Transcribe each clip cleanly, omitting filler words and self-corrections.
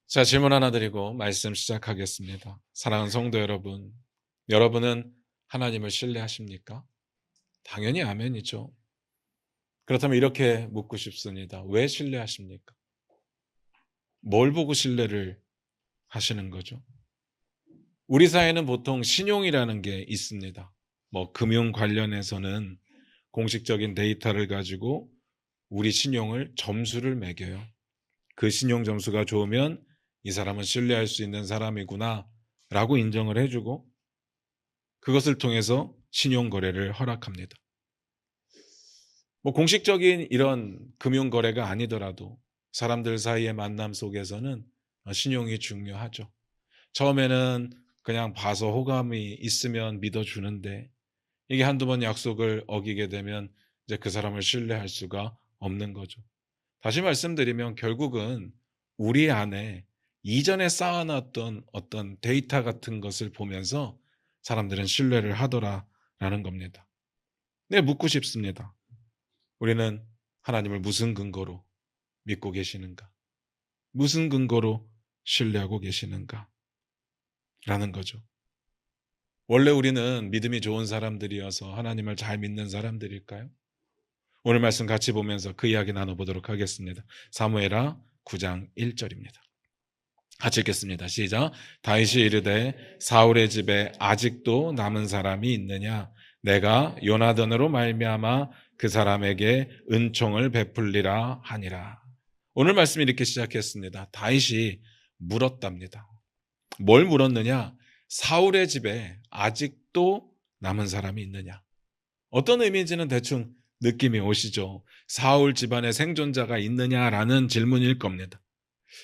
자, 질문 하나 드리고 말씀 시작하겠습니다. 사랑하는 성도 여러분, 여러분은 하나님을 신뢰하십니까? 당연히 아멘이죠. 그렇다면 이렇게 묻고 싶습니다. 왜 신뢰하십니까? 뭘 보고 신뢰를 하시는 거죠? 우리 사회는 보통 신용이라는 게 있습니다. 금융 관련해서는 공식적인 데이터를 가지고 우리 신용을 점수를 매겨요. 그 신용 점수가 좋으면 이 사람은 신뢰할 수 있는 사람이구나 라고 인정을 해주고 그것을 통해서 신용 거래를 허락합니다. 공식적인 이런 금융 거래가 아니더라도 사람들 사이의 만남 속에서는 신용이 중요하죠. 처음에는 그냥 봐서 호감이 있으면 믿어주는데 이게 한두 번 약속을 어기게 되면 이제 그 사람을 신뢰할 수가 없는 거죠. 다시 말씀드리면 결국은 우리 안에 이전에 쌓아놨던 어떤 데이터 같은 것을 보면서 사람들은 신뢰를 하더라라는 겁니다. 네, 묻고 싶습니다. 우리는 하나님을 무슨 근거로 믿고 계시는가? 무슨 근거로 신뢰하고 계시는가? 라는 거죠. 원래 우리는 믿음이 좋은 사람들이어서 하나님을 잘 믿는 사람들일까요? 오늘 말씀 같이 보면서 그 이야기 나눠보도록 하겠습니다. 사무엘하 9장 1절입니다. 같이 읽겠습니다. 시작. 다윗이 이르되 사울의 집에 아직도 남은 사람이 있느냐? 내가 요나단으로 말미암아 그 사람에게 은총을 베풀리라 하니라. 오늘 말씀이 이렇게 시작했습니다. 다윗이 물었답니다. 뭘 물었느냐? 사울의 집에 아직도 남은 사람이 있느냐? 어떤 의미인지는 대충 느낌이 오시죠? 사울 집안에 생존자가 있느냐라는 질문일 겁니다.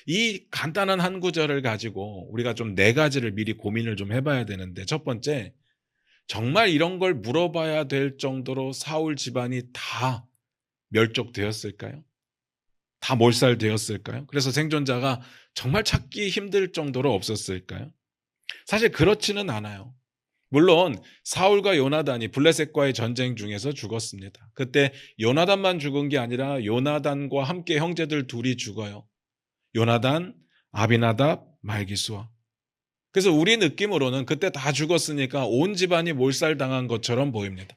이 간단한 한 구절을 가지고 우리가 좀 네 가지를 미리 고민을 좀 해봐야 되는데, 첫 번째, 정말 이런 걸 물어봐야 될 정도로 사울 집안이 다 멸족되었을까요? 다 몰살되었을까요? 그래서 생존자가 정말 찾기 힘들 정도로 없었을까요? 사실 그렇지는 않아요. 물론 사울과 요나단이 블레셋과의 전쟁 중에서 죽었습니다. 그때 요나단만 죽은 게 아니라 요나단과 함께 형제들 둘이 죽어요. 요나단, 아비나답, 말기수아. 그래서 우리 느낌으로는 그때 다 죽었으니까 온 집안이 몰살당한 것처럼 보입니다.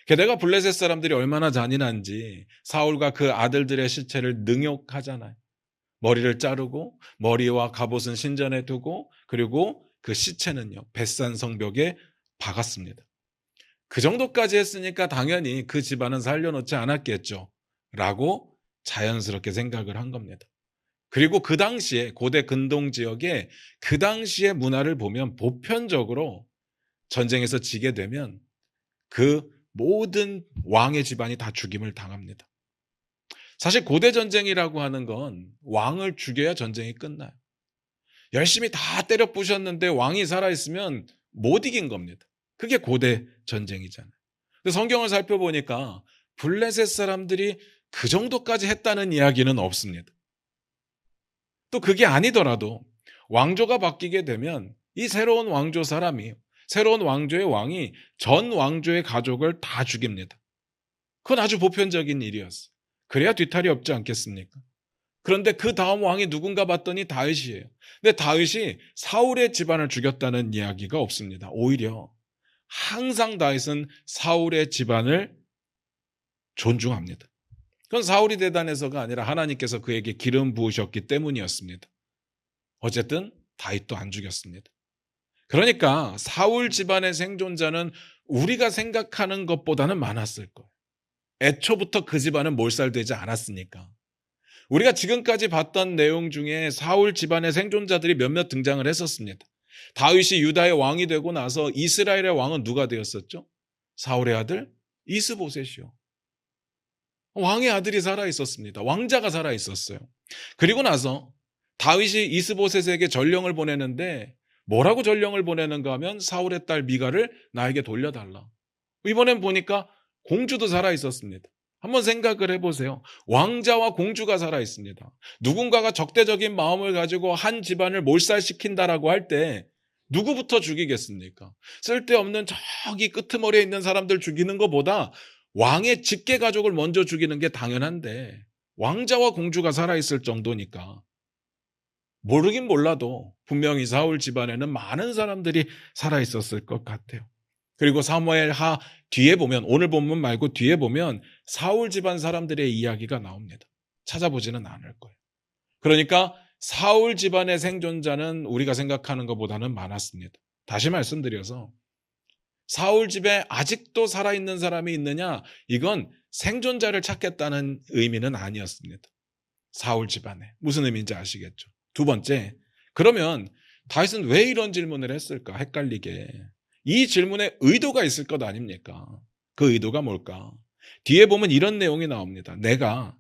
게다가 블레셋 사람들이 얼마나 잔인한지 사울과 그 아들들의 시체를 능욕하잖아요. 머리를 자르고 머리와 갑옷은 신전에 두고 그리고 그 시체는요 벳산 성벽에 박았습니다. 그 정도까지 했으니까 당연히 그 집안은 살려놓지 않았겠죠 라고 자연스럽게 생각을 한 겁니다. 그리고 그 당시에 고대 근동 지역에 그 당시의 문화를 보면 보편적으로 전쟁에서 지게 되면 그 모든 왕의 집안이 다 죽임을 당합니다. 사실 고대 전쟁이라고 하는 건 왕을 죽여야 전쟁이 끝나요. 열심히 다 때려 부셨는데 왕이 살아있으면 못 이긴 겁니다. 그게 고대 전쟁이잖아요. 근데 성경을 살펴보니까 블레셋 사람들이 그 정도까지 했다는 이야기는 없습니다. 또 그게 아니더라도 왕조가 바뀌게 되면 이 새로운 왕조 사람이, 새로운 왕조의 왕이 전 왕조의 가족을 다 죽입니다. 그건 아주 보편적인 일이었어요. 그래야 뒤탈이 없지 않겠습니까? 그런데 그 다음 왕이 누군가 봤더니 다윗이에요. 근데 다윗이 사울의 집안을 죽였다는 이야기가 없습니다. 오히려 항상 다윗은 사울의 집안을 존중합니다. 그건 사울이 대단해서가 아니라 하나님께서 그에게 기름 부으셨기 때문이었습니다. 어쨌든 다윗도 안 죽였습니다. 그러니까 사울 집안의 생존자는 우리가 생각하는 것보다는 많았을 거예요. 애초부터 그 집안은 몰살되지 않았으니까. 우리가 지금까지 봤던 내용 중에 사울 집안의 생존자들이 몇몇 등장을 했었습니다. 다윗이 유다의 왕이 되고 나서 이스라엘의 왕은 누가 되었었죠? 사울의 아들 이스보셋이요. 왕의 아들이 살아 있었습니다. 왕자가 살아 있었어요. 그리고 나서 다윗이 이스보셋에게 전령을 보내는데 뭐라고 전령을 보내는가 하면 사울의 딸 미가를 나에게 돌려달라. 이번엔 보니까 공주도 살아 있었습니다. 한번 생각을 해보세요. 왕자와 공주가 살아 있습니다. 누군가가 적대적인 마음을 가지고 한 집안을 몰살시킨다라고 할 때 누구부터 죽이겠습니까? 쓸데없는 저기 끄트머리에 있는 사람들 죽이는 것보다 왕의 직계 가족을 먼저 죽이는 게 당연한데 왕자와 공주가 살아있을 정도니까 모르긴 몰라도 분명히 사울 집안에는 많은 사람들이 살아 있었을 것 같아요. 그리고 사무엘 하 뒤에 보면, 오늘 본문 말고 뒤에 보면 사울 집안 사람들의 이야기가 나옵니다. 찾아보지는 않을 거예요. 그러니까 사울 집안의 생존자는 우리가 생각하는 것보다는 많았습니다. 다시 말씀드려서 사울 집에 아직도 살아있는 사람이 있느냐? 이건 생존자를 찾겠다는 의미는 아니었습니다. 사울 집안에. 무슨 의미인지 아시겠죠? 두 번째, 그러면 다윗은 왜 이런 질문을 했을까? 헷갈리게. 이 질문에 의도가 있을 것 아닙니까? 그 의도가 뭘까? 뒤에 보면 이런 내용이 나옵니다. 내가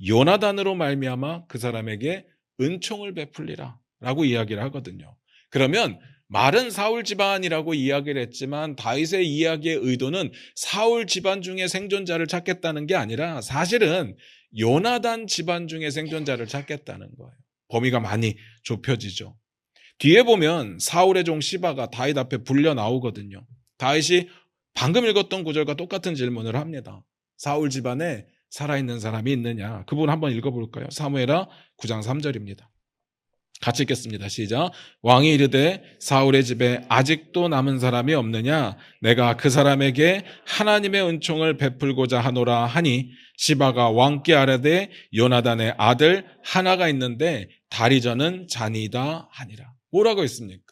요나단으로 말미암아 그 사람에게 은총을 베풀리라 라고 이야기를 하거든요. 그러면 말은 사울 집안이라고 이야기를 했지만 다윗의 이야기의 의도는 사울 집안 중에 생존자를 찾겠다는 게 아니라 사실은 요나단 집안 중에 생존자를 찾겠다는 거예요. 범위가 많이 좁혀지죠. 뒤에 보면 사울의 종 시바가 다윗 앞에 불려 나오거든요. 다윗이 방금 읽었던 구절과 똑같은 질문을 합니다. 사울 집안에 살아있는 사람이 있느냐? 그 부분 한번 읽어볼까요? 사무엘하 9장 3절입니다. 같이 읽겠습니다. 시작. 왕이 이르되 사울의 집에 아직도 남은 사람이 없느냐? 내가 그 사람에게 하나님의 은총을 베풀고자 하노라 하니 시바가 왕께 아뢰되 요나단의 아들 하나가 있는데 다리저는 잔이다 하니라. 뭐라고 했습니까?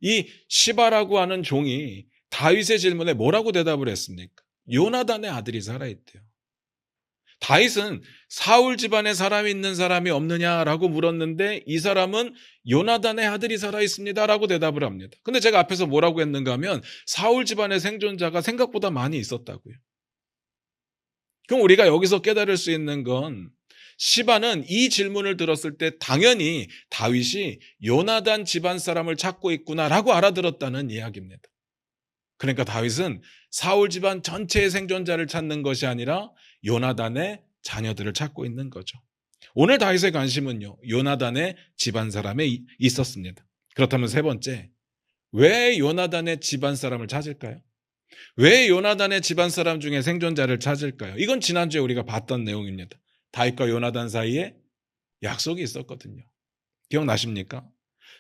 이 시바라고 하는 종이 다윗의 질문에 뭐라고 대답을 했습니까? 요나단의 아들이 살아있대요. 다윗은 사울 집안에 사람이 있는 사람이 없느냐라고 물었는데 이 사람은 요나단의 아들이 살아있습니다라고 대답을 합니다. 근데 제가 앞에서 뭐라고 했는가 하면 사울 집안의 생존자가 생각보다 많이 있었다고요. 그럼 우리가 여기서 깨달을 수 있는 건 시바는 이 질문을 들었을 때 당연히 다윗이 요나단 집안 사람을 찾고 있구나라고 알아들었다는 이야기입니다. 그러니까 다윗은 사울 집안 전체의 생존자를 찾는 것이 아니라 요나단의 자녀들을 찾고 있는 거죠. 오늘 다윗의 관심은요, 요나단의 집안 사람에 있었습니다. 그렇다면 세 번째, 왜 요나단의 집안 사람을 찾을까요? 왜 요나단의 집안 사람 중에 생존자를 찾을까요? 이건 지난주에 우리가 봤던 내용입니다. 다윗과 요나단 사이에 약속이 있었거든요. 기억나십니까?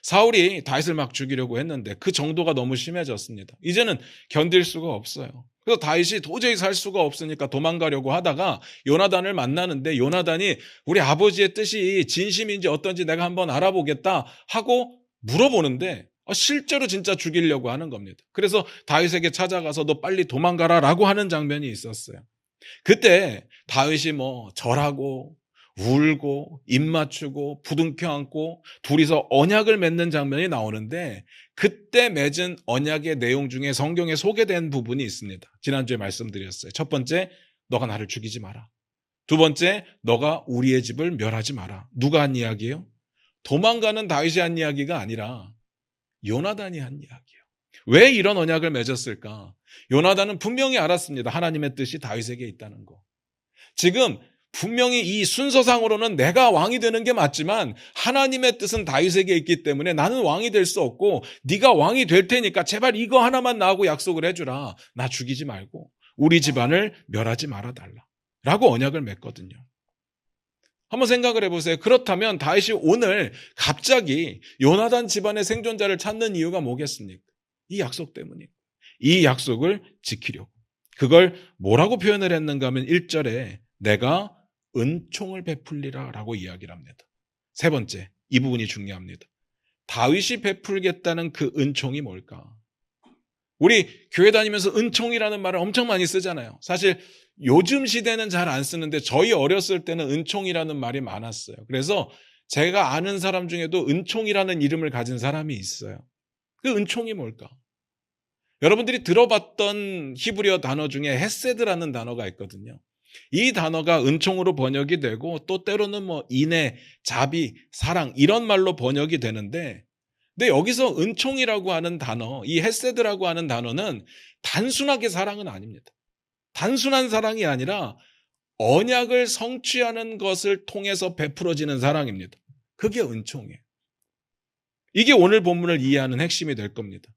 사울이 다윗을 막 죽이려고 했는데 그 정도가 너무 심해졌습니다. 이제는 견딜 수가 없어요. 그래서 다윗이 도저히 살 수가 없으니까 도망가려고 하다가 요나단을 만나는데 요나단이 우리 아버지의 뜻이 진심인지 어떤지 내가 한번 알아보겠다 하고 물어보는데 실제로 진짜 죽이려고 하는 겁니다. 그래서 다윗에게 찾아가서 너 빨리 도망가라라고 하는 장면이 있었어요. 그때 다윗이 절하고 울고 입 맞추고 부둥켜 안고 둘이서 언약을 맺는 장면이 나오는데 그때 맺은 언약의 내용 중에 성경에 소개된 부분이 있습니다. 지난주에 말씀드렸어요. 첫 번째, 너가 나를 죽이지 마라. 두 번째, 너가 우리의 집을 멸하지 마라. 누가 한 이야기예요? 도망가는 다윗이 한 이야기가 아니라 요나단이 한 이야기예요. 왜 이런 언약을 맺었을까? 요나단은 분명히 알았습니다. 하나님의 뜻이 다윗에게 있다는 거. 지금 분명히 이 순서상으로는 내가 왕이 되는 게 맞지만 하나님의 뜻은 다윗에게 있기 때문에 나는 왕이 될 수 없고 네가 왕이 될 테니까 제발 이거 하나만 나하고 약속을 해주라. 나 죽이지 말고 우리 집안을 멸하지 말아달라 라고 언약을 맺거든요. 한번 생각을 해보세요. 그렇다면 다윗이 오늘 갑자기 요나단 집안의 생존자를 찾는 이유가 뭐겠습니까? 이 약속 때문이에요. 이 약속을 지키려고. 그걸 뭐라고 표현을 했는가 하면 1절에 내가 은총을 베풀리라 라고 이야기를 합니다. 세 번째, 이 부분이 중요합니다. 다윗이 베풀겠다는 그 은총이 뭘까? 우리 교회 다니면서 은총이라는 말을 엄청 많이 쓰잖아요. 사실 요즘 시대는 잘 안 쓰는데 저희 어렸을 때는 은총이라는 말이 많았어요. 그래서 제가 아는 사람 중에도 은총이라는 이름을 가진 사람이 있어요. 그 은총이 뭘까? 여러분들이 들어봤던 히브리어 단어 중에 헤세드라는 단어가 있거든요. 이 단어가 은총으로 번역이 되고 또 때로는 인애, 자비, 사랑 이런 말로 번역이 되는데 근데 여기서 은총이라고 하는 단어, 이 헤세드라고 하는 단어는 단순하게 사랑은 아닙니다. 단순한 사랑이 아니라 언약을 성취하는 것을 통해서 베풀어지는 사랑입니다. 그게 은총이에요. 이게 오늘 본문을 이해하는 핵심이 될 겁니다.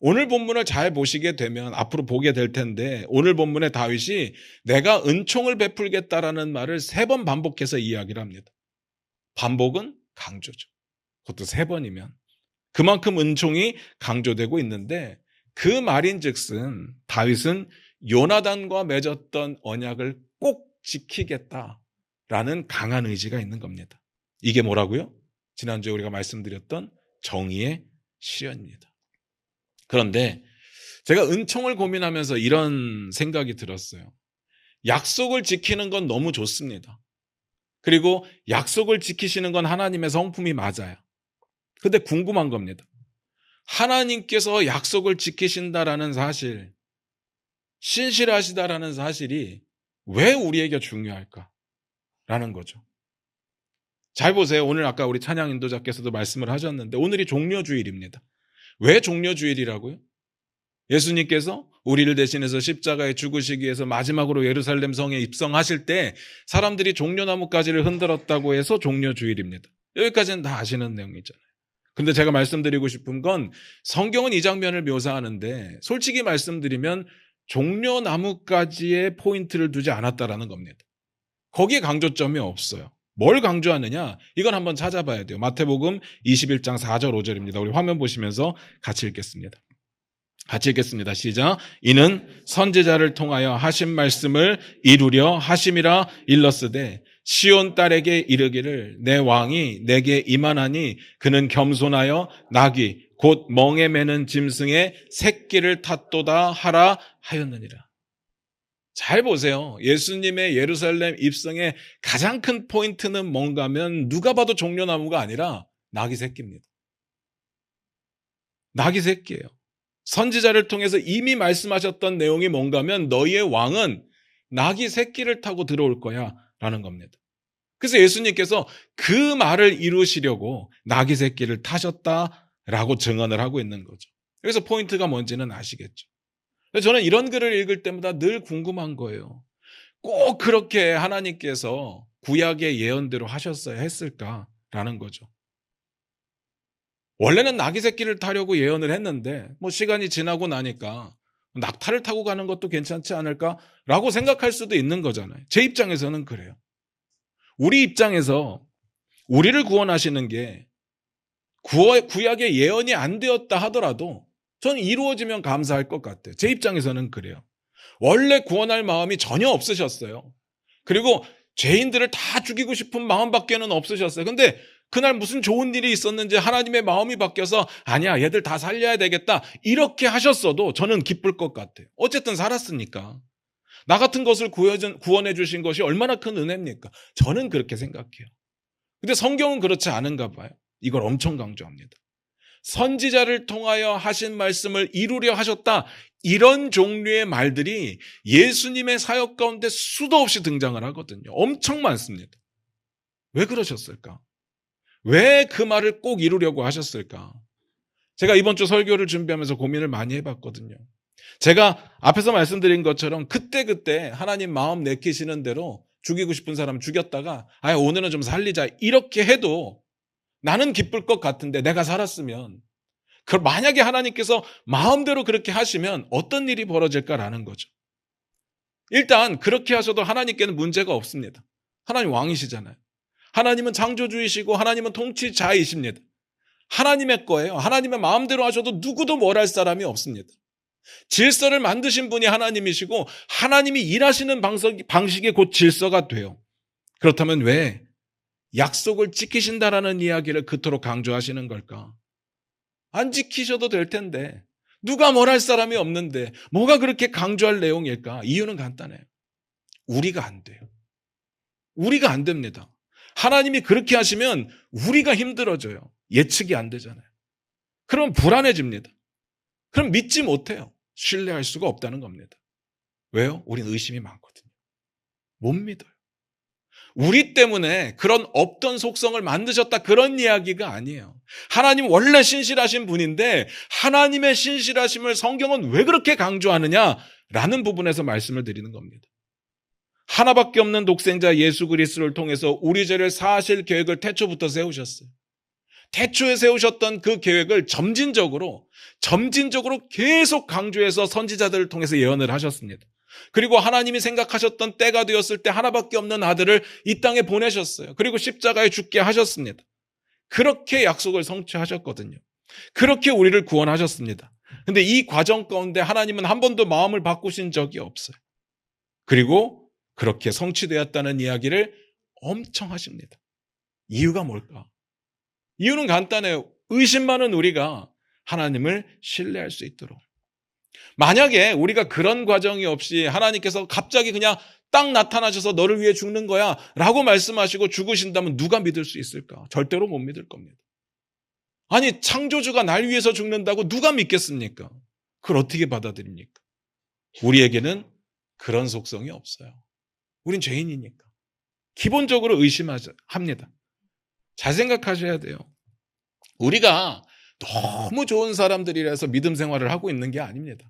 오늘 본문을 잘 보시게 되면 앞으로 보게 될 텐데 오늘 본문에 다윗이 내가 은총을 베풀겠다라는 말을 3번 반복해서 이야기를 합니다. 반복은 강조죠. 그것도 3번이면. 그만큼 은총이 강조되고 있는데 그 말인즉슨 다윗은 요나단과 맺었던 언약을 꼭 지키겠다라는 강한 의지가 있는 겁니다. 이게 뭐라고요? 지난주에 우리가 말씀드렸던 정의의 실현입니다. 그런데 제가 은총을 고민하면서 이런 생각이 들었어요. 약속을 지키는 건 너무 좋습니다. 그리고 약속을 지키시는 건 하나님의 성품이 맞아요. 근데 궁금한 겁니다. 하나님께서 약속을 지키신다라는 사실, 신실하시다라는 사실이 왜 우리에게 중요할까라는 거죠. 잘 보세요. 오늘 아까 우리 찬양 인도자께서도 말씀을 하셨는데 오늘이 종려주일입니다. 왜 종려주일이라고요? 예수님께서 우리를 대신해서 십자가에 죽으시기 위해서 마지막으로 예루살렘 성에 입성하실 때 사람들이 종려나무가지를 흔들었다고 해서 종려주일입니다. 여기까지는 다 아시는 내용이잖아요. 근데 제가 말씀드리고 싶은 건 성경은 이 장면을 묘사하는데 솔직히 말씀드리면 종려나무가지에 포인트를 두지 않았다라는 겁니다. 거기에 강조점이 없어요. 뭘 강조하느냐? 이건 한번 찾아봐야 돼요. 마태복음 21장 4절 5절입니다. 우리 화면 보시면서 같이 읽겠습니다. 같이 읽겠습니다. 시작. 이는 선지자를 통하여 하신 말씀을 이루려 하심이라 일렀으되 시온 딸에게 이르기를 내 왕이 내게 임하나니 그는 겸손하여 나귀 곧 멍에 매는 짐승의 새끼를 탔도다 하라 하였느니라. 잘 보세요. 예수님의 예루살렘 입성의 가장 큰 포인트는 뭔가 하면 누가 봐도 종려나무가 아니라 나귀 새끼입니다. 나귀 새끼예요. 선지자를 통해서 이미 말씀하셨던 내용이 뭔가 하면 너희의 왕은 나귀 새끼를 타고 들어올 거야 라는 겁니다. 그래서 예수님께서 그 말을 이루시려고 나귀 새끼를 타셨다라고 증언을 하고 있는 거죠. 여기서 포인트가 뭔지는 아시겠죠. 저는 이런 글을 읽을 때마다 늘 궁금한 거예요. 꼭 그렇게 하나님께서 구약의 예언대로 하셨어야 했을까라는 거죠. 원래는 나귀 새끼를 타려고 예언을 했는데 시간이 지나고 나니까 낙타를 타고 가는 것도 괜찮지 않을까라고 생각할 수도 있는 거잖아요. 제 입장에서는 그래요. 우리 입장에서 우리를 구원하시는 게 구약의 예언이 안 되었다 하더라도 저는 이루어지면 감사할 것 같아요. 제 입장에서는 그래요. 원래 구원할 마음이 전혀 없으셨어요. 그리고 죄인들을 다 죽이고 싶은 마음밖에는 없으셨어요. 근데 그날 무슨 좋은 일이 있었는지 하나님의 마음이 바뀌어서 아니야 얘들 다 살려야 되겠다 이렇게 하셨어도 저는 기쁠 것 같아요. 어쨌든 살았으니까. 나 같은 것을 구원해 주신 것이 얼마나 큰 은혜입니까? 저는 그렇게 생각해요. 근데 성경은 그렇지 않은가 봐요. 이걸 엄청 강조합니다. 선지자를 통하여 하신 말씀을 이루려 하셨다. 이런 종류의 말들이 예수님의 사역 가운데 수도 없이 등장을 하거든요. 엄청 많습니다. 왜 그러셨을까? 왜 그 말을 꼭 이루려고 하셨을까? 제가 이번 주 설교를 준비하면서 고민을 많이 해봤거든요. 제가 앞에서 말씀드린 것처럼 그때그때 하나님 마음 내키시는 대로 죽이고 싶은 사람 죽였다가 오늘은 좀 살리자 이렇게 해도 나는 기쁠 것 같은데 내가 살았으면 만약에 하나님께서 마음대로 그렇게 하시면 어떤 일이 벌어질까라는 거죠. 일단 그렇게 하셔도 하나님께는 문제가 없습니다. 하나님 왕이시잖아요. 하나님은 창조주이시고 하나님은 통치자이십니다. 하나님의 거예요. 하나님의 마음대로 하셔도 누구도 뭘 할 사람이 없습니다. 질서를 만드신 분이 하나님이시고 하나님이 일하시는 방식이 곧 질서가 돼요. 그렇다면 왜 약속을 지키신다라는 이야기를 그토록 강조하시는 걸까? 안 지키셔도 될 텐데 누가 뭘 할 사람이 없는데 뭐가 그렇게 강조할 내용일까? 이유는 간단해요. 우리가 안 돼요. 우리가 안 됩니다. 하나님이 그렇게 하시면 우리가 힘들어져요. 예측이 안 되잖아요. 그럼 불안해집니다. 그럼 믿지 못해요. 신뢰할 수가 없다는 겁니다. 왜요? 우린 의심이 많거든요. 못 믿어요. 우리 때문에 그런 없던 속성을 만드셨다 그런 이야기가 아니에요. 하나님 원래 신실하신 분인데 하나님의 신실하심을 성경은 왜 그렇게 강조하느냐라는 부분에서 말씀을 드리는 겁니다. 하나밖에 없는 독생자 예수 그리스도를 통해서 우리 죄를 사하실 계획을 태초부터 세우셨어요. 태초에 세우셨던 그 계획을 점진적으로 계속 강조해서 선지자들을 통해서 예언을 하셨습니다. 그리고 하나님이 생각하셨던 때가 되었을 때 하나밖에 없는 아들을 이 땅에 보내셨어요. 그리고 십자가에 죽게 하셨습니다. 그렇게 약속을 성취하셨거든요. 그렇게 우리를 구원하셨습니다. 근데 이 과정 가운데 하나님은 한 번도 마음을 바꾸신 적이 없어요. 그리고 그렇게 성취되었다는 이야기를 엄청 하십니다. 이유가 뭘까? 이유는 간단해요. 의심 많은 우리가 하나님을 신뢰할 수 있도록. 만약에 우리가 그런 과정이 없이 하나님께서 갑자기 그냥 딱 나타나셔서 너를 위해 죽는 거야 라고 말씀하시고 죽으신다면 누가 믿을 수 있을까? 절대로 못 믿을 겁니다. 아니, 창조주가 날 위해서 죽는다고 누가 믿겠습니까? 그걸 어떻게 받아들입니까? 우리에게는 그런 속성이 없어요. 우린 죄인이니까. 기본적으로 의심합니다. 잘 생각하셔야 돼요. 우리가 너무 좋은 사람들이라서 믿음 생활을 하고 있는 게 아닙니다.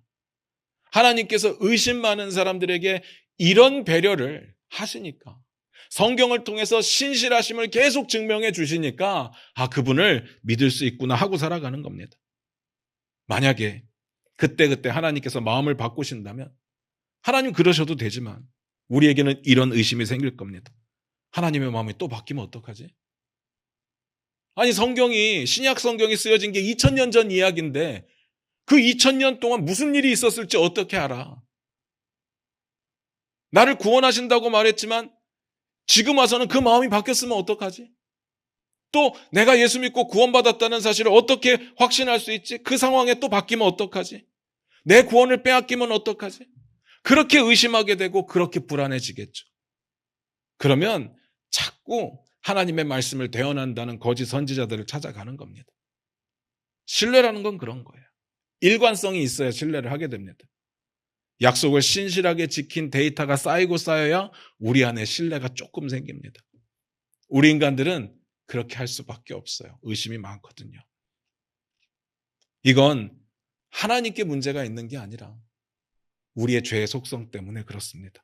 하나님께서 의심 많은 사람들에게 이런 배려를 하시니까, 성경을 통해서 신실하심을 계속 증명해 주시니까 그분을 믿을 수 있구나 하고 살아가는 겁니다. 만약에 그때그때 하나님께서 마음을 바꾸신다면 하나님 그러셔도 되지만 우리에게는 이런 의심이 생길 겁니다. 하나님의 마음이 또 바뀌면 어떡하지? 아니, 신약 성경이 쓰여진 게 2000년 전 이야기인데 그 2000년 동안 무슨 일이 있었을지 어떻게 알아? 나를 구원하신다고 말했지만 지금 와서는 그 마음이 바뀌었으면 어떡하지? 또 내가 예수 믿고 구원받았다는 사실을 어떻게 확신할 수 있지? 그 상황에 또 바뀌면 어떡하지? 내 구원을 빼앗기면 어떡하지? 그렇게 의심하게 되고 그렇게 불안해지겠죠. 그러면 자꾸 하나님의 말씀을 대언한다는 거짓 선지자들을 찾아가는 겁니다. 신뢰라는 건 그런 거예요. 일관성이 있어야 신뢰를 하게 됩니다. 약속을 신실하게 지킨 데이터가 쌓이고 쌓여야 우리 안에 신뢰가 조금 생깁니다. 우리 인간들은 그렇게 할 수밖에 없어요. 의심이 많거든요. 이건 하나님께 문제가 있는 게 아니라 우리의 죄의 속성 때문에 그렇습니다.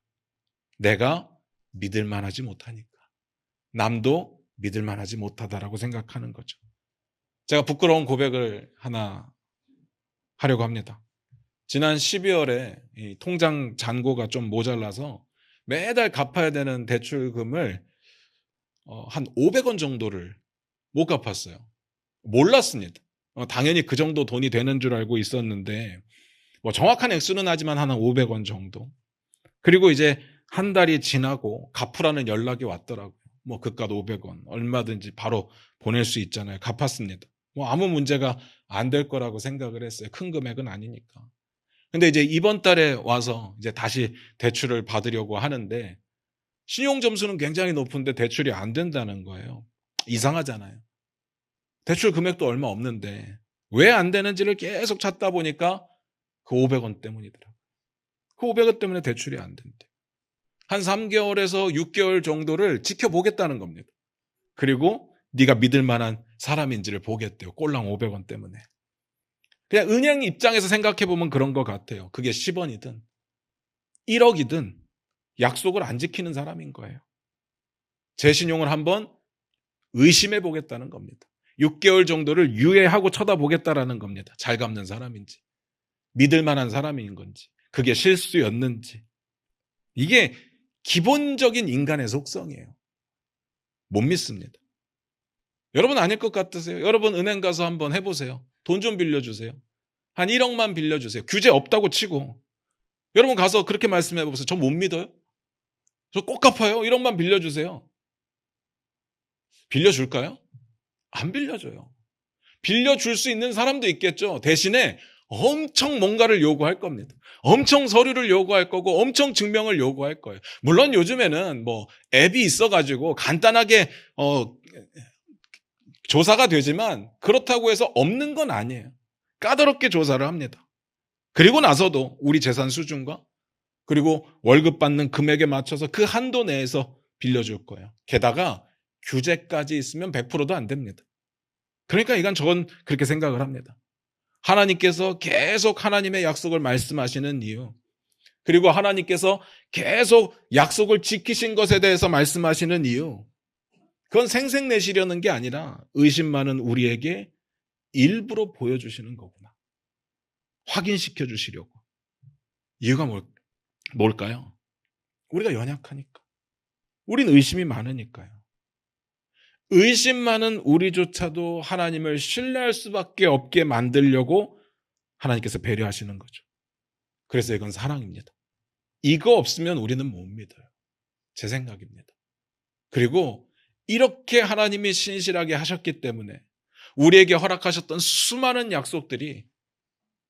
내가 믿을 만하지 못하니까. 남도 믿을 만하지 못하다라고 생각하는 거죠. 제가 부끄러운 고백을 하나 하려고 합니다. 지난 12월에 이 통장 잔고가 좀 모자라서 매달 갚아야 되는 대출금을 한 500원 정도를 못 갚았어요. 몰랐습니다. 당연히 그 정도 돈이 되는 줄 알고 있었는데 정확한 액수는 하지만 한 500원 정도. 그리고 이제 한 달이 지나고 갚으라는 연락이 왔더라고요. 그깟 500원 얼마든지 바로 보낼 수 있잖아요. 갚았습니다. 아무 문제가 안 될 거라고 생각을 했어요. 큰 금액은 아니니까. 근데 이제 이번 달에 와서 이제 다시 대출을 받으려고 하는데 신용 점수는 굉장히 높은데 대출이 안 된다는 거예요. 이상하잖아요. 대출 금액도 얼마 없는데 왜 안 되는지를 계속 찾다 보니까 그 500원 때문이더라고요. 그 500원 때문에 대출이 안 된대. 한 3개월에서 6개월 정도를 지켜보겠다는 겁니다. 그리고 네가 믿을 만한 사람인지를 보겠대요. 꼴랑 500원 때문에. 그냥 은행 입장에서 생각해보면 그런 것 같아요. 그게 10원이든 1억이든 약속을 안 지키는 사람인 거예요. 제 신용을 한번 의심해 보겠다는 겁니다. 6개월 정도를 유예하고 쳐다보겠다라는 겁니다. 잘 갚는 사람인지, 믿을 만한 사람인 건지, 그게 실수였는지. 이게 기본적인 인간의 속성이에요. 못 믿습니다. 여러분 아닐 것 같으세요? 여러분 은행 가서 한번 해보세요. 돈 좀 빌려주세요. 한 1억만 빌려주세요. 규제 없다고 치고. 여러분 가서 그렇게 말씀해 보세요. 저 못 믿어요? 저 꼭 갚아요. 1억만 빌려주세요. 빌려줄까요? 안 빌려줘요. 빌려줄 수 있는 사람도 있겠죠. 대신에 엄청 뭔가를 요구할 겁니다. 엄청 서류를 요구할 거고 엄청 증명을 요구할 거예요. 물론 요즘에는 앱이 있어가지고 간단하게 조사가 되지만 그렇다고 해서 없는 건 아니에요. 까다롭게 조사를 합니다. 그리고 나서도 우리 재산 수준과 그리고 월급 받는 금액에 맞춰서 그 한도 내에서 빌려줄 거예요. 게다가 규제까지 있으면 100%도 안 됩니다. 그러니까 저건 그렇게 생각을 합니다. 하나님께서 계속 하나님의 약속을 말씀하시는 이유, 그리고 하나님께서 계속 약속을 지키신 것에 대해서 말씀하시는 이유, 그건 생색내시려는 게 아니라 의심 많은 우리에게 일부러 보여주시는 거구나. 확인시켜 주시려고. 이유가 뭘까요? 우리가 연약하니까. 우린 의심이 많으니까요. 의심 많은 우리조차도 하나님을 신뢰할 수밖에 없게 만들려고 하나님께서 배려하시는 거죠. 그래서 이건 사랑입니다. 이거 없으면 우리는 못 믿어요. 제 생각입니다. 그리고 이렇게 하나님이 신실하게 하셨기 때문에 우리에게 허락하셨던 수많은 약속들이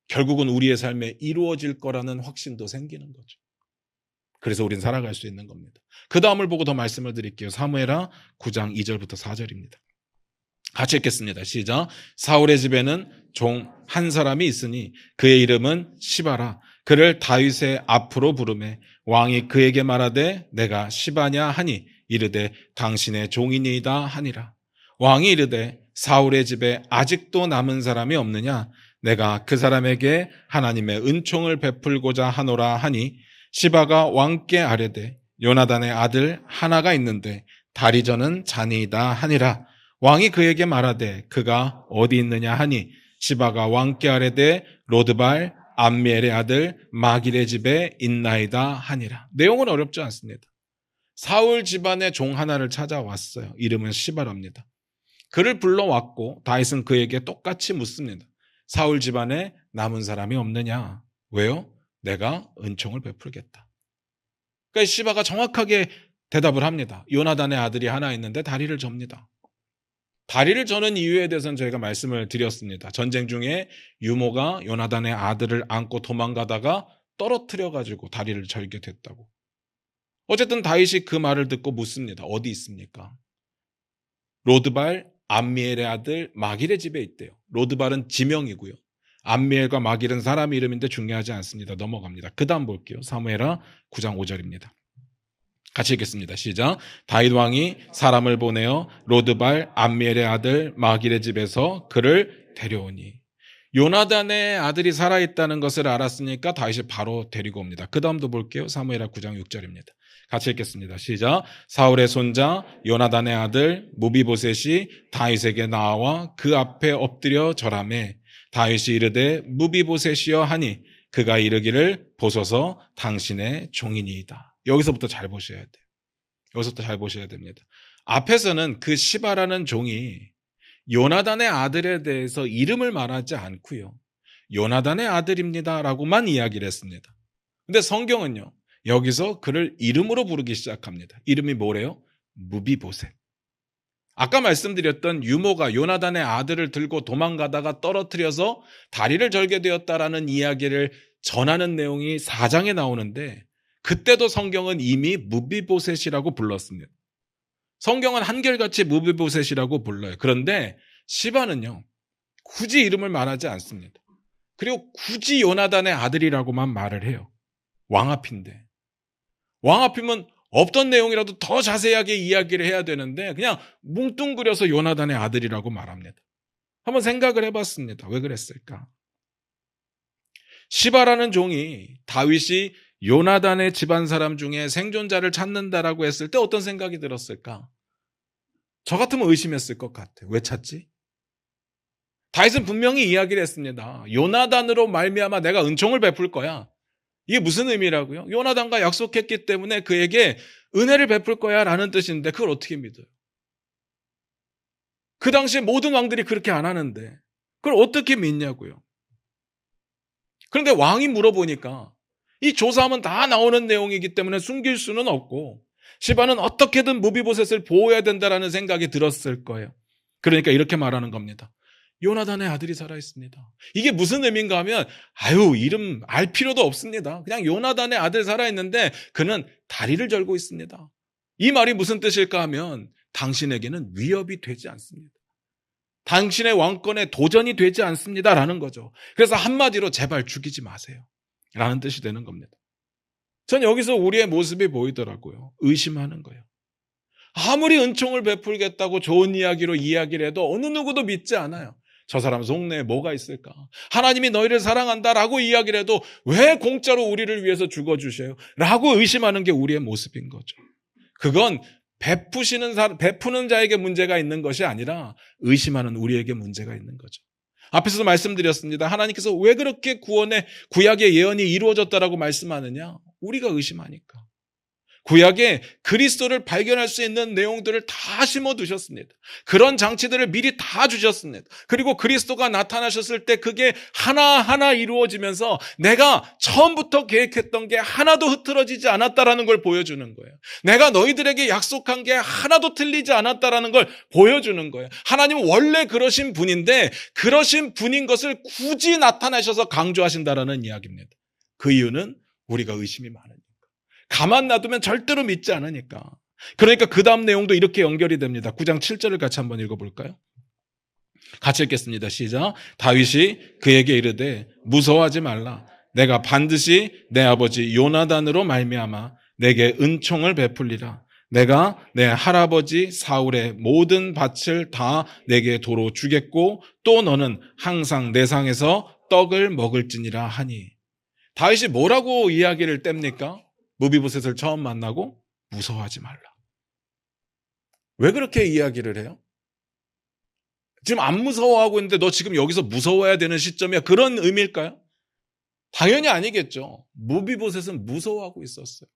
결국은 우리의 삶에 이루어질 거라는 확신도 생기는 거죠. 그래서 우린 살아갈 수 있는 겁니다. 그 다음을 보고 더 말씀을 드릴게요. 사무엘하 9장 2절부터 4절입니다. 같이 읽겠습니다. 시작. 사울의 집에는 종 한 사람이 있으니 그의 이름은 시바라. 그를 다윗의 앞으로 부르매 왕이 그에게 말하되 내가 시바냐 하니 이르되 당신의 종이니이다 하니라. 왕이 이르되 사울의 집에 아직도 남은 사람이 없느냐? 내가 그 사람에게 하나님의 은총을 베풀고자 하노라 하니 시바가 왕께 아뢰되 요나단의 아들 하나가 있는데 다리 저는 자니이다 하니라. 왕이 그에게 말하되 그가 어디 있느냐 하니 시바가 왕께 아뢰되 로드발 암미엘의 아들 마길의 집에 있나이다 하니라. 내용은 어렵지 않습니다. 사울 집안의 종 하나를 찾아왔어요. 이름은 시바랍니다. 그를 불러왔고 다윗은 그에게 똑같이 묻습니다. 사울 집안에 남은 사람이 없느냐? 왜요? 내가 은총을 베풀겠다. 그러니까 시바가 정확하게 대답을 합니다. 요나단의 아들이 하나 있는데 다리를 접니다. 다리를 저는 이유에 대해서는 저희가 말씀을 드렸습니다. 전쟁 중에 유모가 요나단의 아들을 안고 도망가다가 떨어뜨려가지고 다리를 절게 됐다고. 어쨌든 다윗이 그 말을 듣고 묻습니다. 어디 있습니까? 로드발 암미엘의 아들 마길의 집에 있대요. 로드발은 지명이고요. 암미엘과 마길은 사람 이름인데 중요하지 않습니다. 넘어갑니다. 그 다음 볼게요. 사무엘하 9장 5절입니다. 같이 읽겠습니다. 시작. 다윗 왕이 사람을 보내어 로드발 암미엘의 아들 마길의 집에서 그를 데려오니. 요나단의 아들이 살아있다는 것을 알았으니까 다윗이 바로 데리고 옵니다. 그 다음도 볼게요. 사무엘하 9장 6절입니다. 같이 읽겠습니다. 시작. 사울의 손자 요나단의 아들 무비보셋이 다윗에게 나와 그 앞에 엎드려 절하매 다윗이 이르되 무비보셋이여 하니 그가 이르기를 보소서 당신의 종이니이다. 여기서부터 잘 보셔야 돼요. 여기서부터 잘 보셔야 됩니다. 앞에서는 그 시바라는 종이 요나단의 아들에 대해서 이름을 말하지 않고요. 요나단의 아들입니다라고만 이야기를 했습니다. 근데 성경은요. 여기서 그를 이름으로 부르기 시작합니다. 이름이 뭐래요? 무비보셋. 아까 말씀드렸던 유모가 요나단의 아들을 들고 도망가다가 떨어뜨려서 다리를 절게 되었다라는 이야기를 전하는 내용이 4장에 나오는데 그때도 성경은 이미 무비보셋이라고 불렀습니다. 성경은 한결같이 무비보셋이라고 불러요. 그런데 시바는요. 굳이 이름을 말하지 않습니다. 그리고 굳이 요나단의 아들이라고만 말을 해요. 왕 앞인데. 왕 앞이면 없던 내용이라도 더 자세하게 이야기를 해야 되는데 그냥 뭉뚱그려서 요나단의 아들이라고 말합니다. 한번 생각을 해봤습니다. 왜 그랬을까? 시바라는 종이 다윗이 요나단의 집안 사람 중에 생존자를 찾는다라고 했을 때 어떤 생각이 들었을까? 저 같으면 의심했을 것 같아요. 왜 찾지? 다윗은 분명히 이야기를 했습니다. 요나단으로 말미암아 내가 은총을 베풀 거야. 이게 무슨 의미라고요? 요나단과 약속했기 때문에 그에게 은혜를 베풀 거야 라는 뜻인데 그걸 어떻게 믿어요? 그 당시에 모든 왕들이 그렇게 안 하는데 그걸 어떻게 믿냐고요? 그런데 왕이 물어보니까 이 조사하면 다 나오는 내용이기 때문에 숨길 수는 없고 시바는 어떻게든 무비보셋을 보호해야 된다라는 생각이 들었을 거예요. 그러니까 이렇게 말하는 겁니다. 요나단의 아들이 살아있습니다. 이게 무슨 의미인가 하면 이름 알 필요도 없습니다. 그냥 요나단의 아들 살아있는데 그는 다리를 절고 있습니다. 이 말이 무슨 뜻일까 하면 당신에게는 위협이 되지 않습니다. 당신의 왕권에 도전이 되지 않습니다라는 거죠. 그래서 한마디로 제발 죽이지 마세요. 라는 뜻이 되는 겁니다. 전 여기서 우리의 모습이 보이더라고요. 의심하는 거예요. 아무리 은총을 베풀겠다고 좋은 이야기로 이야기를 해도 어느 누구도 믿지 않아요. 저 사람 속내에 뭐가 있을까? 하나님이 너희를 사랑한다라고 이야기를 해도 왜 공짜로 우리를 위해서 죽어주셔요? 라고 의심하는 게 우리의 모습인 거죠. 그건 베푸는 자에게 문제가 있는 것이 아니라 의심하는 우리에게 문제가 있는 거죠. 앞에서도 말씀드렸습니다. 하나님께서 왜 그렇게 구약의 예언이 이루어졌다라고 말씀하느냐? 우리가 의심하니까. 구약에 그리스도를 발견할 수 있는 내용들을 다 심어두셨습니다. 그런 장치들을 미리 다 주셨습니다. 그리고 그리스도가 나타나셨을 때 그게 하나하나 이루어지면서 내가 처음부터 계획했던 게 하나도 흐트러지지 않았다라는 걸 보여주는 거예요. 내가 너희들에게 약속한 게 하나도 틀리지 않았다라는 걸 보여주는 거예요. 하나님은 원래 그러신 분인데 그러신 분인 것을 굳이 나타나셔서 강조하신다라는 이야기입니다. 그 이유는 우리가 의심이 많으니까. 가만 놔두면 절대로 믿지 않으니까. 그러니까 그 다음 내용도 이렇게 연결이 됩니다. 9장 7절을 같이 한번 읽어볼까요? 같이 읽겠습니다. 시작. 다윗이 그에게 이르되 무서워하지 말라. 내가 반드시 내 아버지 요나단으로 말미암아 내게 은총을 베풀리라. 내가 내 할아버지 사울의 모든 밭을 다 내게 도로 주겠고 또 너는 항상 내 상에서 떡을 먹을지니라 하니. 다윗이 뭐라고 이야기를 뗍니까? 무비보셋을 처음 만나고 무서워하지 말라. 왜 그렇게 이야기를 해요? 지금 안 무서워하고 있는데 너 지금 여기서 무서워해야 되는 시점이야. 그런 의미일까요? 당연히 아니겠죠. 무비보셋은 무서워하고 있었어요.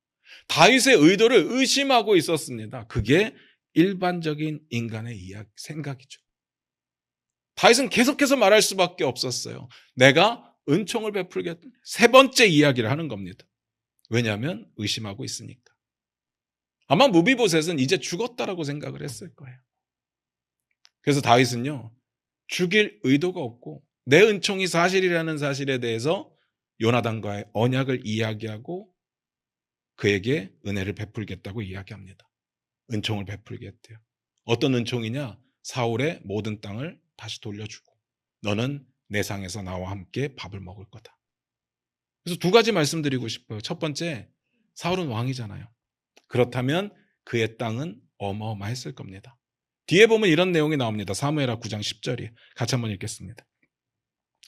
다윗의 의도를 의심하고 있었습니다. 그게 일반적인 인간의 생각이죠. 다윗은 계속해서 말할 수밖에 없었어요. 내가 은총을 베풀겠다. 세 번째 이야기를 하는 겁니다. 왜냐하면 의심하고 있으니까. 아마 무비보셋은 이제 죽었다라고 생각을 했을 거예요. 그래서 다윗은요, 죽일 의도가 없고 내 은총이 사실이라는 사실에 대해서 요나단과의 언약을 이야기하고 그에게 은혜를 베풀겠다고 이야기합니다. 은총을 베풀겠대요. 어떤 은총이냐? 사울의 모든 땅을 다시 돌려주고 너는 내 상에서 나와 함께 밥을 먹을 거다. 그래서 두 가지 말씀드리고 싶어요. 첫 번째, 사울은 왕이잖아요. 그렇다면 그의 땅은 어마어마했을 겁니다. 뒤에 보면 이런 내용이 나옵니다. 사무엘하 9장 10절이에요. 같이 한번 읽겠습니다.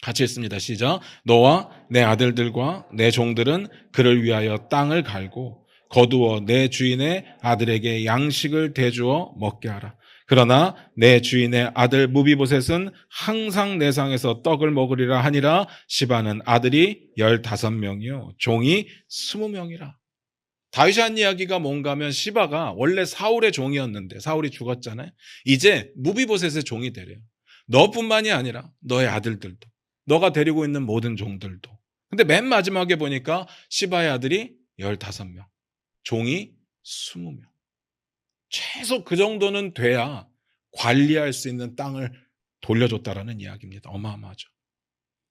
같이 읽습니다. 시작. 너와 내 아들들과 내 종들은 그를 위하여 땅을 갈고 거두어 내 주인의 아들에게 양식을 대주어 먹게 하라. 그러나 내 주인의 아들 무비보셋은 항상 내 상에서 떡을 먹으리라 하니라. 시바는 아들이 15명이요 종이 20명이라. 다윗이 한 이야기가 뭔가 하면 시바가 원래 사울의 종이었는데 사울이 죽었잖아요. 이제 무비보셋의 종이 되래요. 너뿐만이 아니라 너의 아들들도, 너가 데리고 있는 모든 종들도. 근데 맨 마지막에 보니까 시바의 아들이 15명, 종이 20명. 최소 그 정도는 돼야 관리할 수 있는 땅을 돌려줬다라는 이야기입니다. 어마어마하죠.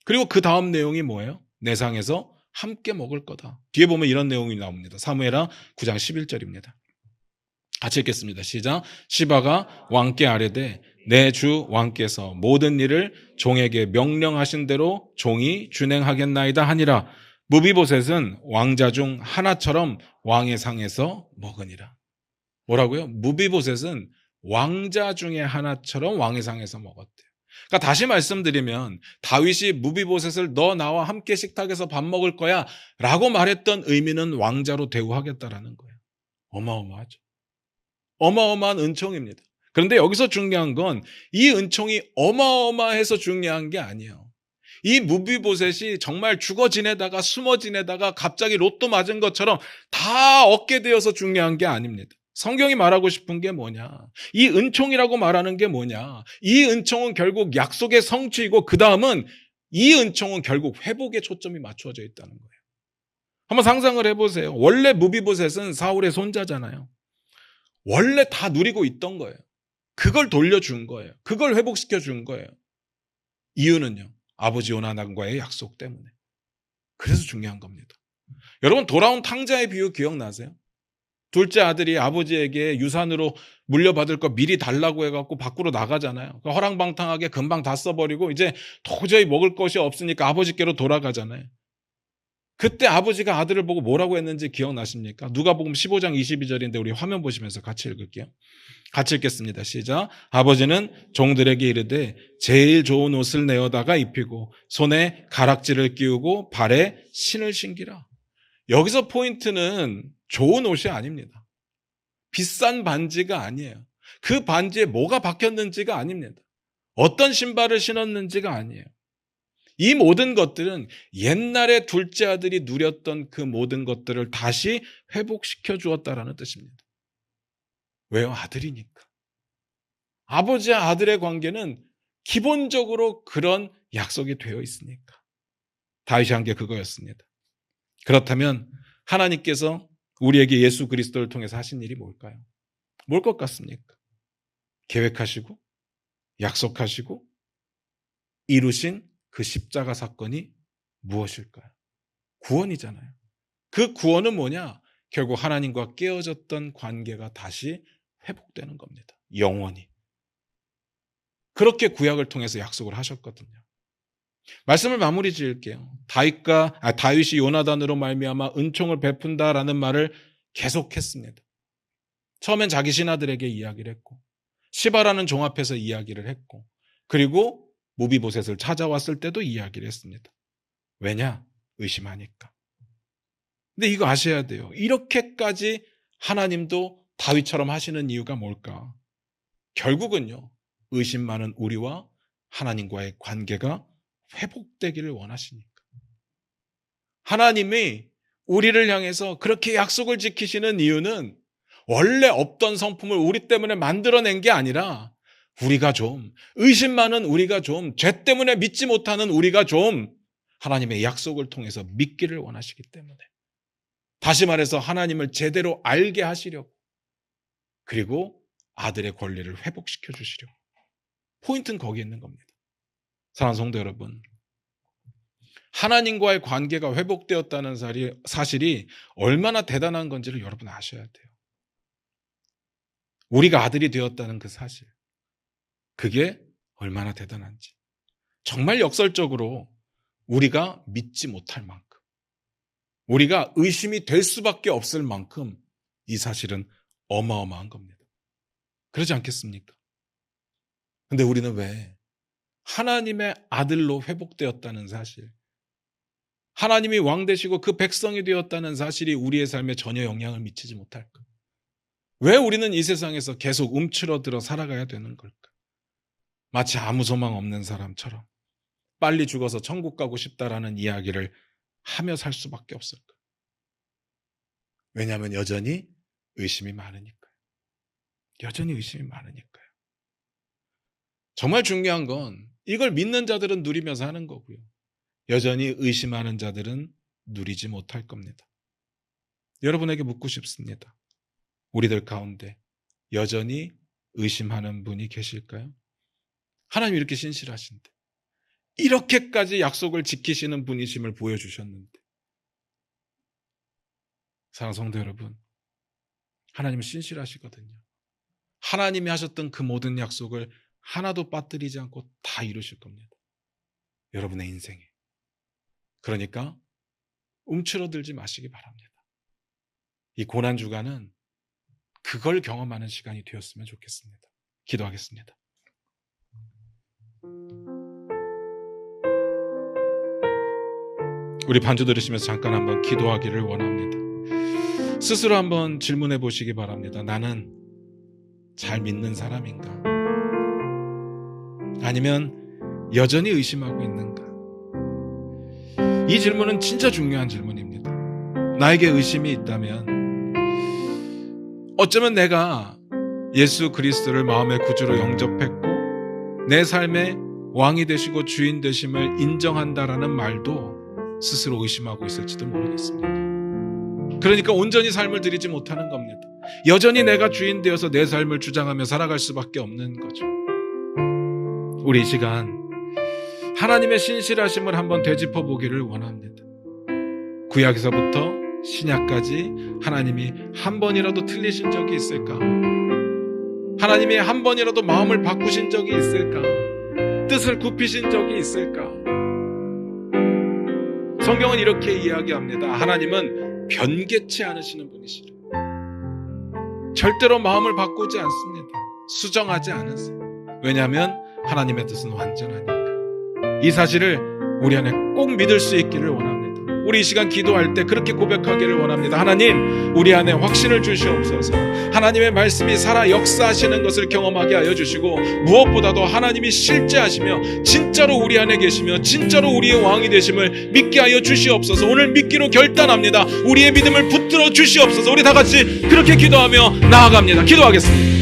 그리고 그 다음 내용이 뭐예요? 내 상에서 함께 먹을 거다. 뒤에 보면 이런 내용이 나옵니다. 사무엘하 9장 11절입니다. 같이 읽겠습니다. 시작. 시바가 왕께 아뢰되 내 주 왕께서 모든 일을 종에게 명령하신 대로 종이 준행하겠나이다 하니라. 무비보셋은 왕자 중 하나처럼 왕의 상에서 먹으니라. 뭐라고요? 무비보셋은 왕자 중에 하나처럼 왕의 상에서 먹었대요. 그러니까 다시 말씀드리면 다윗이 무비보셋을 너 나와 함께 식탁에서 밥 먹을 거야 라고 말했던 의미는 왕자로 대우하겠다라는 거예요. 어마어마하죠. 어마어마한 은총입니다. 그런데 여기서 중요한 건 이 은총이 어마어마해서 중요한 게 아니에요. 이 무비보셋이 정말 죽어 지내다가 숨어 지내다가 갑자기 로또 맞은 것처럼 다 얻게 되어서 중요한 게 아닙니다. 성경이 말하고 싶은 게 뭐냐? 이 은총이라고 말하는 게 뭐냐? 이 은총은 결국 약속의 성취이고 그 다음은 이 은총은 결국 회복에 초점이 맞춰져 있다는 거예요. 한번 상상을 해보세요. 원래 무비보셋은 사울의 손자잖아요. 원래 다 누리고 있던 거예요. 그걸 돌려준 거예요. 그걸 회복시켜 준 거예요. 이유는요. 아버지 요나단과의 약속 때문에. 그래서 중요한 겁니다. 여러분 돌아온 탕자의 비유 기억나세요? 둘째 아들이 아버지에게 유산으로 물려받을 거 미리 달라고 해갖고 밖으로 나가잖아요. 허랑방탕하게 금방 다 써버리고 이제 도저히 먹을 것이 없으니까 아버지께로 돌아가잖아요. 그때 아버지가 아들을 보고 뭐라고 했는지 기억나십니까? 누가복음 15장 22절인데 우리 화면 보시면서 같이 읽을게요. 같이 읽겠습니다. 시작. 아버지는 종들에게 이르되 제일 좋은 옷을 내어다가 입히고 손에 가락지를 끼우고 발에 신을 신기라. 여기서 포인트는 좋은 옷이 아닙니다. 비싼 반지가 아니에요. 그 반지에 뭐가 박혔는지가 아닙니다. 어떤 신발을 신었는지가 아니에요. 이 모든 것들은 옛날에 둘째 아들이 누렸던 그 모든 것들을 다시 회복시켜 주었다라는 뜻입니다. 왜요? 아들이니까. 아버지와 아들의 관계는 기본적으로 그런 약속이 되어 있으니까. 다윗이 한 게 그거였습니다. 그렇다면 하나님께서 우리에게 예수 그리스도를 통해서 하신 일이 뭘까요? 뭘 것 같습니까? 계획하시고 약속하시고 이루신 그 십자가 사건이 무엇일까요? 구원이잖아요. 그 구원은 뭐냐? 결국 하나님과 깨어졌던 관계가 다시 회복되는 겁니다. 영원히. 그렇게 구약을 통해서 약속을 하셨거든요. 말씀을 마무리 지을게요. 다윗이 요나단으로 말미암아 은총을 베푼다라는 말을 계속했습니다. 처음엔 자기 신하들에게 이야기를 했고 시바라는 종 앞에서 이야기를 했고 그리고 무비보셋을 찾아왔을 때도 이야기를 했습니다. 왜냐? 의심하니까. 근데 이거 아셔야 돼요. 이렇게까지 하나님도 다윗처럼 하시는 이유가 뭘까? 결국은요. 의심 많은 우리와 하나님과의 관계가 회복되기를 원하시니까. 하나님이 우리를 향해서 그렇게 약속을 지키시는 이유는 원래 없던 성품을 우리 때문에 만들어낸 게 아니라 우리가 좀, 의심 많은 우리가 좀, 죄 때문에 믿지 못하는 우리가 좀 하나님의 약속을 통해서 믿기를 원하시기 때문에. 다시 말해서 하나님을 제대로 알게 하시려고. 그리고 아들의 권리를 회복시켜 주시려고. 포인트는 거기에 있는 겁니다. 사랑하는 성도 여러분, 하나님과의 관계가 회복되었다는 사실이 얼마나 대단한 건지를 여러분 아셔야 돼요. 우리가 아들이 되었다는 그 사실, 그게 얼마나 대단한지. 정말 역설적으로 우리가 믿지 못할 만큼, 우리가 의심이 될 수밖에 없을 만큼 이 사실은 어마어마한 겁니다. 그러지 않겠습니까? 근데 우리는 왜 하나님의 아들로 회복되었다는 사실, 하나님이 왕 되시고 그 백성이 되었다는 사실이 우리의 삶에 전혀 영향을 미치지 못할까? 왜 우리는 이 세상에서 계속 움츠러들어 살아가야 되는 걸까? 마치 아무 소망 없는 사람처럼 빨리 죽어서 천국 가고 싶다라는 이야기를 하며 살 수밖에 없을까? 왜냐하면 여전히 의심이 많으니까요. 여전히 의심이 많으니까요. 정말 중요한 건 이걸 믿는 자들은 누리면서 하는 거고요. 여전히 의심하는 자들은 누리지 못할 겁니다. 여러분에게 묻고 싶습니다. 우리들 가운데 여전히 의심하는 분이 계실까요? 하나님 이렇게 신실하신데 이렇게까지 약속을 지키시는 분이심을 보여주셨는데 사랑하는 성도 여러분, 하나님은 신실하시거든요. 하나님이 하셨던 그 모든 약속을 하나도 빠뜨리지 않고 다 이루실 겁니다. 여러분의 인생에. 그러니까 움츠러들지 마시기 바랍니다. 이 고난주간은 그걸 경험하는 시간이 되었으면 좋겠습니다. 기도하겠습니다. 우리 반주 들으시면서 잠깐 한번 기도하기를 원합니다. 스스로 한번 질문해 보시기 바랍니다. 나는 잘 믿는 사람인가? 아니면 여전히 의심하고 있는가? 이 질문은 진짜 중요한 질문입니다. 나에게 의심이 있다면 어쩌면 내가 예수 그리스도를 마음의 구주로 영접했고 내 삶의 왕이 되시고 주인 되심을 인정한다라는 말도 스스로 의심하고 있을지도 모르겠습니다. 그러니까 온전히 삶을 드리지 못하는 겁니다. 여전히 내가 주인 되어서 내 삶을 주장하며 살아갈 수밖에 없는 거죠. 우리 이 시간 하나님의 신실하심을 한번 되짚어 보기를 원합니다. 구약에서부터 신약까지 하나님이 한 번이라도 틀리신 적이 있을까? 하나님이 한 번이라도 마음을 바꾸신 적이 있을까? 뜻을 굽히신 적이 있을까? 성경은 이렇게 이야기합니다. 하나님은 변개치 않으시는 분이시라. 절대로 마음을 바꾸지 않습니다. 수정하지 않으세요. 왜냐하면 하나님의 뜻은 완전하니까. 이 사실을 우리 안에 꼭 믿을 수 있기를 원합니다. 우리 이 시간 기도할 때 그렇게 고백하기를 원합니다. 하나님, 우리 안에 확신을 주시옵소서. 하나님의 말씀이 살아 역사하시는 것을 경험하게 하여 주시고, 무엇보다도 하나님이 실제하시며 진짜로 우리 안에 계시며 진짜로 우리의 왕이 되심을 믿게 하여 주시옵소서. 오늘 믿기로 결단합니다. 우리의 믿음을 붙들어 주시옵소서. 우리 다 같이 그렇게 기도하며 나아갑니다. 기도하겠습니다.